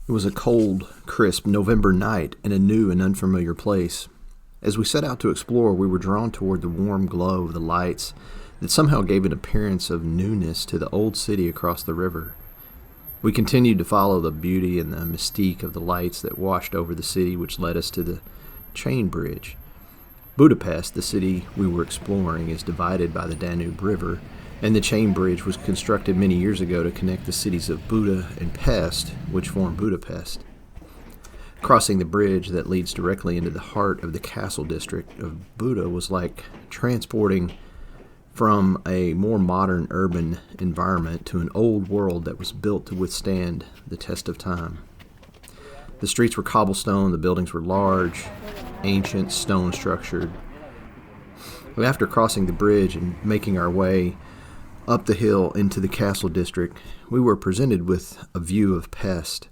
It was a cold, crisp November night in a new and unfamiliar place. As we set out to explore, we were drawn toward the warm glow of the lights that somehow gave an appearance of newness to the old city across the river. We continued to follow the beauty and the mystique of the lights that washed over the city, which led us to the chain bridge. Budapest, the city we were exploring, is divided by the Danube River, and the chain bridge was constructed many years ago to connect the cities of Buda and Pest, which form Budapest. Crossing the bridge that leads directly into the heart of the castle district of Buda was like transporting from a more modern urban environment to an old world that was built to withstand the test of time. The streets were cobblestone, the buildings were large, ancient, stone-structured. After crossing the bridge and making our way up the hill into the castle district, we were presented with a view of Pest,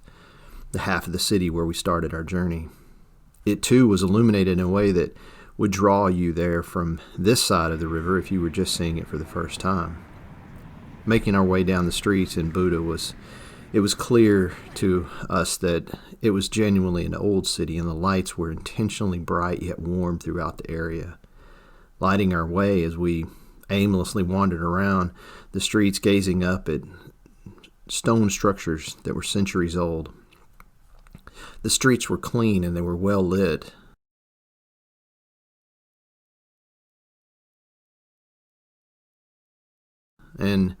the half of the city where we started our journey. It too was illuminated in a way that would draw you there from this side of the river if you were just seeing it for the first time. Making our way down the streets in Buda it was clear to us that it was genuinely an old city, and the lights were intentionally bright yet warm throughout the area, lighting our way as we aimlessly wandered around the streets, gazing up at stone structures that were centuries old. The streets were clean and they were well lit. And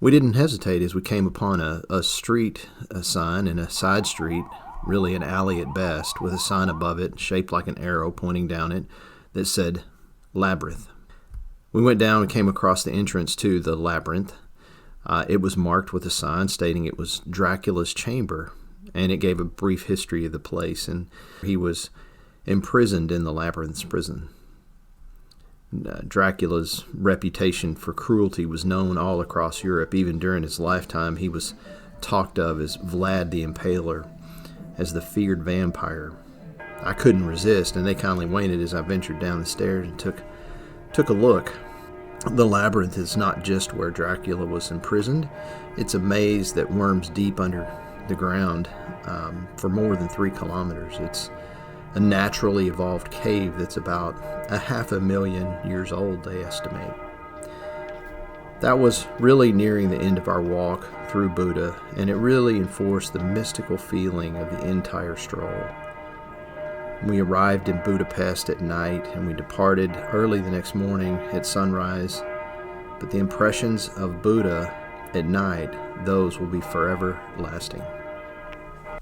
we didn't hesitate as we came upon a sign in a side street, really an alley at best, with a sign above it shaped like an arrow pointing down it that said Labyrinth. We went down and came across the entrance to the labyrinth. It was marked with a sign stating it was Dracula's chamber, and it gave a brief history of the place, and he was imprisoned in the labyrinth's prison. Dracula's reputation for cruelty was known all across Europe. Even during his lifetime, he was talked of as Vlad the Impaler, as the feared vampire. I couldn't resist, and they kindly waited as I ventured down the stairs and took a look. The labyrinth is not just where Dracula was imprisoned. It's a maze that worms deep under the ground for more than 3 kilometers. It's a naturally evolved cave that's about 500,000 years old, they estimate. That was really nearing the end of our walk through Buda, and it really enforced the mystical feeling of the entire stroll. We arrived in Budapest at night, and we departed early the next morning at sunrise. But the impressions of Buda at night, those will be forever lasting.